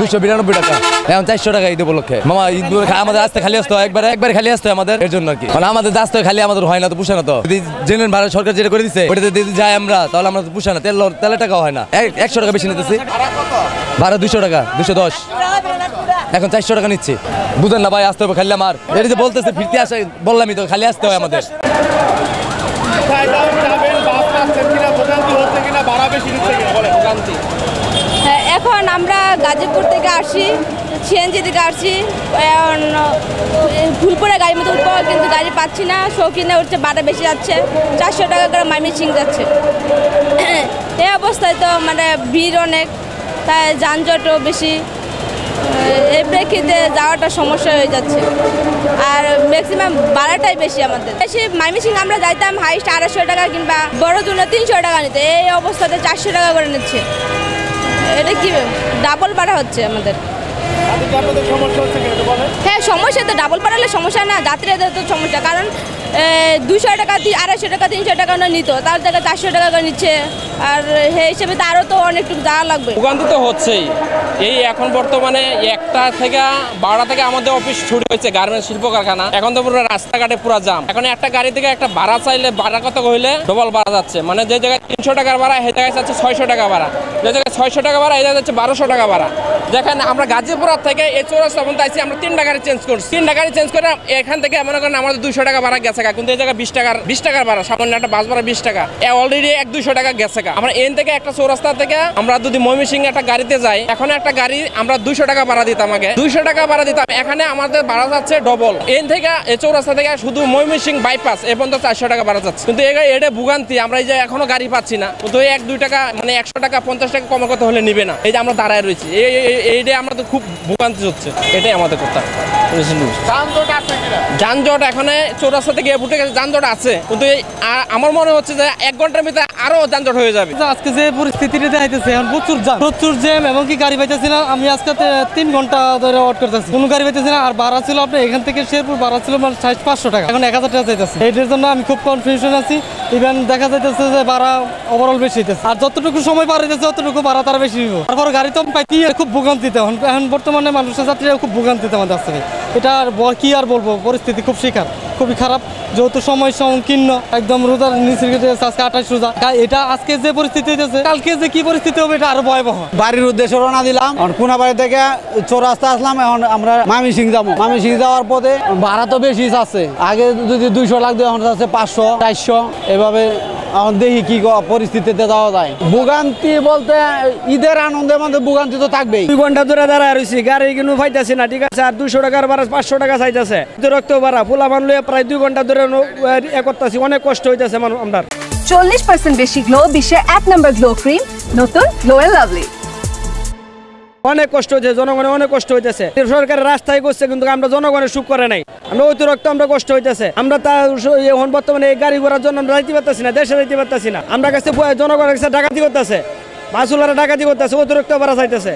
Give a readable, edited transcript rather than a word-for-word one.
292 টাকা, এখন 400 টাকা ঈদ উপলক্ষে। মামা ঈদ আমাদের আসতে খালি আসতে হয়, একবার খালি আসতে হয় আমাদের, এর জন্য আর কি। মানে আমাদের আসতে খালি আমাদের হয় না, তো পুষে না। তো যদি জেনুইন ভাড়া সরকার যেটা করে দিচ্ছে ওটাতে যদি যাই আমরা, তাহলে আমরা তো পুষে না, তেলের টাকা হয় না। 100 টাকা বেশি নিতেছি ভাড়া, 200 টাকা, 210, এখন 400 টাকা নিচ্ছি। বুঝেন না ভাই, আসতে হবে খালি আমার। এটা যে বলতেছে ফিরতে আসে, বললামই তো খালি আসতে হয় আমাদের। এখন আমরা গাজীপুর থেকে আসি, সিএনজি থেকে আসছি, এখন ফুলপুরে গাড়ির মতো উঠবো, কিন্তু গাড়ি পাচ্ছি না। শৌখিনে উঠছে, ভাড়া বেশি যাচ্ছে, 400 টাকা করে ময়মনসিংহ যাচ্ছে। এই অবস্থায় তো মানে ভিড় অনেক, তাই যানজটও বেশি। এই প্রেক্ষিতে যাওয়াটা সমস্যা হয়ে যাচ্ছে, আর ম্যাক্সিমাম ভাড়াটাই বেশি আমাদের। বেশি ময়মনসিংহ আমরা যাইতাম হাইস্ট 250 টাকা, কিংবা বড় জন্য 300 টাকা নিতে, এই অবস্থাতে 400 টাকা করে নিচ্ছে। এটা কি ডাবল ভাড়া হচ্ছে আমাদের। হ্যাঁ, সমস্যা তো ডাবল বাড়ালে সমস্যা না, যাত্রীদের তো সমস্যা। কারণ 200 টাকা, 250 টাকা, 300 টাকা নিত, তার জায়গায় 400 টাকা করে নিচ্ছে। আর সেই হিসেবে তো আরও তো অনেকটুকু যাওয়া লাগবে। ভোগান্তি তো হচ্ছেই। এই এখন বর্তমানে 1টা থেকে 12টা থেকে আমাদের অফিস ছুটি হয়েছে, গার্মেন্টস শিল্প কারখানা। এখন তো পুরো রাস্তাঘাটে পুরো জাম। এখন একটা গাড়ি থেকে একটা ভাড়া চাইলে ভাড়া কত হইলে ডবল ভাড়া যাচ্ছে। মানে যে জায়গায় 300 টাকার ভাড়া, সেই জায়গায় যাচ্ছে 600 টাকা ভাড়া। যে জায়গায় 600 টাকা ভাড়া, এই জায়গায় যাচ্ছে 1200 টাকা ভাড়া। যেখানে আমরা গাজীপুর থেকে এই চৌরাস্তা পর্যন্ত আইছি, আমরা 3টা গাড়ি চেঞ্জ করছি। 3টা গাড়ি চেঞ্জ করে এখান থেকে মনে করেন আমাদের 200 টাকা ভাড়া গেছে, কিন্তু এই জায়গায় 20 টাকার ভাড়া, সামান্য একটা বাস ভাড়া 20 টাকা, অলরেডি 100-200 টাকা গেছে। আমরা এন থেকে একটা চৌরাস্তা থেকে আমরা যদি ময়মনসিংহ একটা গাড়িতে যাই, এখন একটা গাড়ি আমরা 200 টাকা ভাড়া দিতাম, আগে 200 টাকা ভাড়া দিতাম, এখানে আমাদের ভাড়া যাচ্ছে ডবল। এন থেকে এই চৌরাস্তা থেকে শুধু ময়মনসিংহ বাইপাস এ পর্যন্ত 400 টাকা ভাড়া যাচ্ছে। কিন্তু এটা ভোগান্তি, আমরা এই যে এখনো গাড়ি পাচ্ছি না। কিন্তু 1-2 টাকা মানে 100 টাকা 50 টাকা কম কথা হলে নিবে না। এই যে আমরা দাঁড়ায় রয়েছি, এইটাই আমরা তো খুব ভোগান্তি হচ্ছে, এটাই আমাদের কথা। যানজট এখানে চৌরাস্তা থেকে বুটে গেছে, যানজট আছে, কিন্তু আমার মনে হচ্ছে যে 1 ঘন্টার ভিতরে আরো যানজট হয়ে যাবে। আজকে যে পরিস্থিতিটা দেখাইতেছে, এখন প্রচুর জ্যাম, এবং কি গাড়ি পাইতেছি না। আমি আজকে 3 ঘন্টা ধরে ওয়েট করতেছি, কোনো গাড়ি পাইতেছি না। আর ভাড়া ছিল আপনার এখান থেকে শেরপুর ভাড়া ছিল 500 টাকা, এখন 1000 টাকা চাইতেছে। এটার জন্য আমি খুব কনফিউশন আছি। ইভেন দেখা যাইতেছে যে ভাড়া ওভারঅল বেশি হইতেছে, আর যতটুকু সময় পার হইতেছে ততটুকু ভাড়া তারা বেশি দিব। তারপর গাড়ি তো পাইতে খুব ভোগান্তিতে, এখন বর্তমানে মানুষের যাত্রীরা খুব ভোগান্তিতে আমাদের আসছে। এটা আর কি আর বলবো, পরিস্থিতি খুবই খারাপ। যেহেতু সময় সংকীর্ণ, একদম রোজার নিচের আজকে 28 রোজা। এটা আজকে যে পরিস্থিতি হইতেছে, কালকে যে কি পরিস্থিতি হবে এটা আরো ভয়াবহ। বাড়ির উদ্দেশ্যে রওনা দিলাম, কোনাবাড়ি থেকে চৌরাস্তা আসলাম, এখন আমরা ময়মনসিংহ যাবো। ময়মনসিংহ যাওয়ার পথে ভাড়া তো বেশি আছে, আগে যদি 200 লাগতো এখন আছে 500, 400, এভাবে। এখন দেখি কি পরিস্থিতিতে যাওয়া যায়। ভোগান্তি বলতে ঈদের আনন্দের মধ্যে ভোগান্তি তো থাকবেই। 2 ঘন্টা ধরে দাঁড়ায় রয়েছি, গাড়ি কিন্তু পাইতেছি না, ঠিক আছে। আর 200 টাকার ভাড়া 500 টাকা চাইতেছে, রক্ত ভাড়া পোলা মানলে প্রায় 2 ঘন্টা ধরে করতেছি, অনেক কষ্ট হইতেছে আমরা। 40% বেশি গ্লো, বিশ্বের 1 নম্বর গ্লো ক্রিম, নতুন গ্লো এন্ড লাভলি। অনেক কষ্ট হয়েছে, জনগণের অনেক কষ্ট হইতেছে। সরকারের রাস্তায় করছে, কিন্তু আমরা জনগণের সুখ করে নাই। আমরা অতিরিক্ত আমরা কষ্ট হইতেছে। আমরা এখন বর্তমানে এই গাড়ি ঘোড়ার জন্য আমরা যাইতে পারতেছি না, দেশে যাইতে পারতেছি না। আমরা কাছে জনগণের কাছে ডাকাতি করতেছে, মাসুলারা ডাকাতি করতেছে, অতিরিক্ত ভাড়া চাইতেছে।